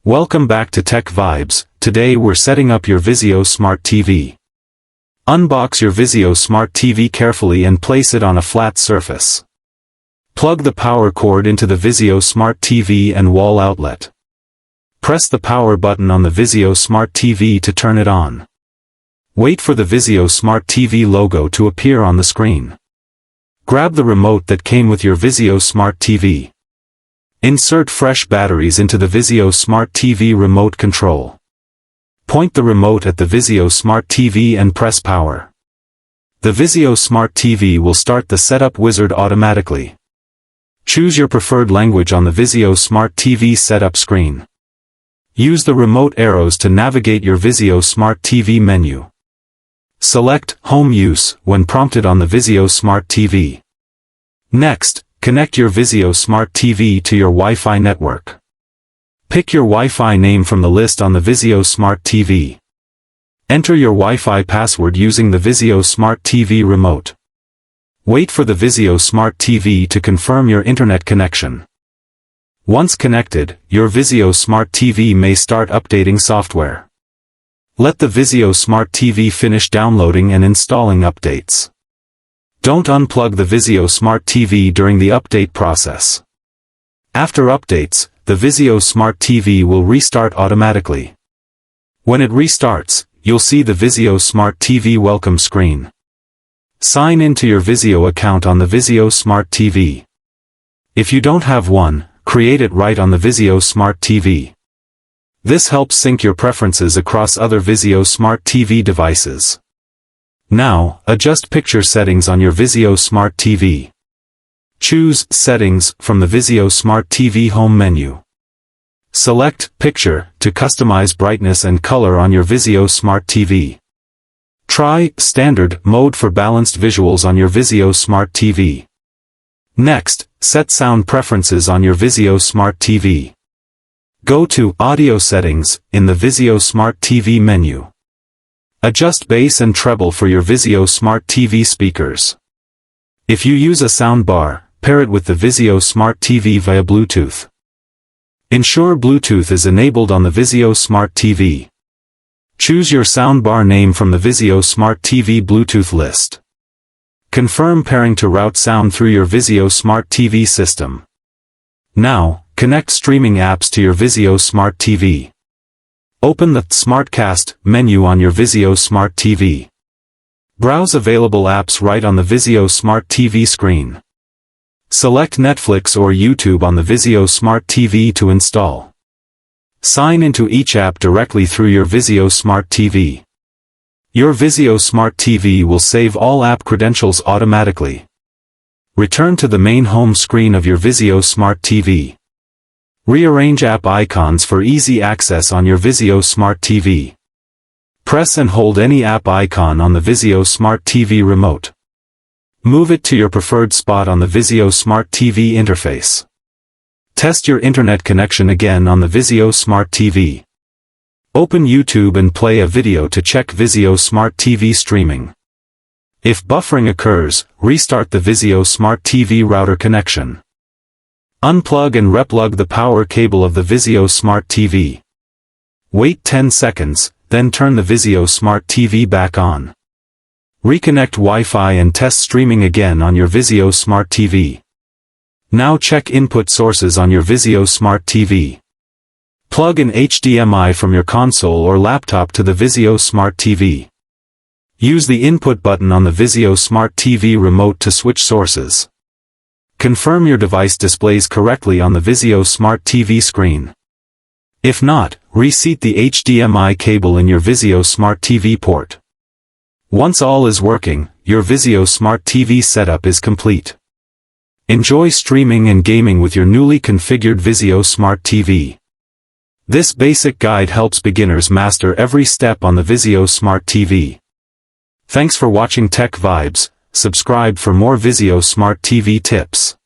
Welcome back to Tech Vibes. Today we're setting up your Vizio Smart TV. Unbox your Vizio Smart TV carefully and place it on a flat surface. Plug the power cord into the Vizio Smart TV and wall outlet. Press the power button on the Vizio Smart TV to turn it on. Wait for the Vizio Smart TV logo to appear on the screen. Grab the remote that came with your Vizio Smart TV. Insert fresh batteries into the Vizio Smart TV remote control. Point the remote at the Vizio Smart TV and press power. The Vizio Smart TV will start the setup wizard automatically. Choose your preferred language on the Vizio Smart TV setup screen. Use the remote arrows to navigate your Vizio Smart TV menu. Select Home Use when prompted on the Vizio Smart TV. Next, connect your Vizio Smart TV to your Wi-Fi network. Pick your Wi-Fi name from the list on the Vizio Smart TV. Enter your Wi-Fi password using the Vizio Smart TV remote. Wait for the Vizio Smart TV to confirm your internet connection. Once connected, your Vizio Smart TV may start updating software. Let the Vizio Smart TV finish downloading and installing updates. Don't unplug the Vizio Smart TV during the update process. After updates, the Vizio Smart TV will restart automatically. When it restarts, you'll see the Vizio Smart TV welcome screen. Sign into your Vizio account on the Vizio Smart TV. If you don't have one, create it right on the Vizio Smart TV. This helps sync your preferences across other Vizio Smart TV devices. Now, adjust picture settings on your Vizio Smart TV. Choose Settings from the Vizio Smart TV home menu. Select Picture to customize brightness and color on your Vizio Smart TV. Try Standard mode for balanced visuals on your Vizio Smart TV. Next, set sound preferences on your Vizio Smart TV. Go to Audio Settings in the Vizio Smart TV menu. Adjust bass and treble for your Vizio Smart TV speakers. If you use a soundbar, pair it with the Vizio Smart TV via Bluetooth. Ensure Bluetooth is enabled on the Vizio Smart TV. Choose your soundbar name from the Vizio Smart TV Bluetooth list. Confirm pairing to route sound through your Vizio Smart TV system. Now, connect streaming apps to your Vizio Smart TV. Open the SmartCast menu on your Vizio Smart TV. Browse available apps right on the Vizio Smart TV screen. Select Netflix or YouTube on the Vizio Smart TV to install. Sign into each app directly through your Vizio Smart TV. Your Vizio Smart TV will save all app credentials automatically. Return to the main home screen of your Vizio Smart TV. Rearrange app icons for easy access on your Vizio Smart TV. Press and hold any app icon on the Vizio Smart TV remote. Move it to your preferred spot on the Vizio Smart TV interface. Test your internet connection again on the Vizio Smart TV. Open YouTube and play a video to check Vizio Smart TV streaming. If buffering occurs, restart the Vizio Smart TV router connection. Unplug and replug the power cable of the Vizio Smart TV. Wait 10 seconds, then turn the Vizio Smart TV back on. Reconnect Wi-Fi and test streaming again on your Vizio Smart TV. Now check input sources on your Vizio Smart TV. Plug an HDMI from your console or laptop to the Vizio Smart TV. Use the input button on the Vizio Smart TV remote to switch sources. Confirm your device displays correctly on the Vizio Smart TV screen. If not, reseat the HDMI cable in your Vizio Smart TV port. Once all is working, your Vizio Smart TV setup is complete. Enjoy streaming and gaming with your newly configured Vizio Smart TV. This basic guide helps beginners master every step on the Vizio Smart TV. Thanks for watching Tech Vibes. Subscribe for more Vizio Smart TV tips.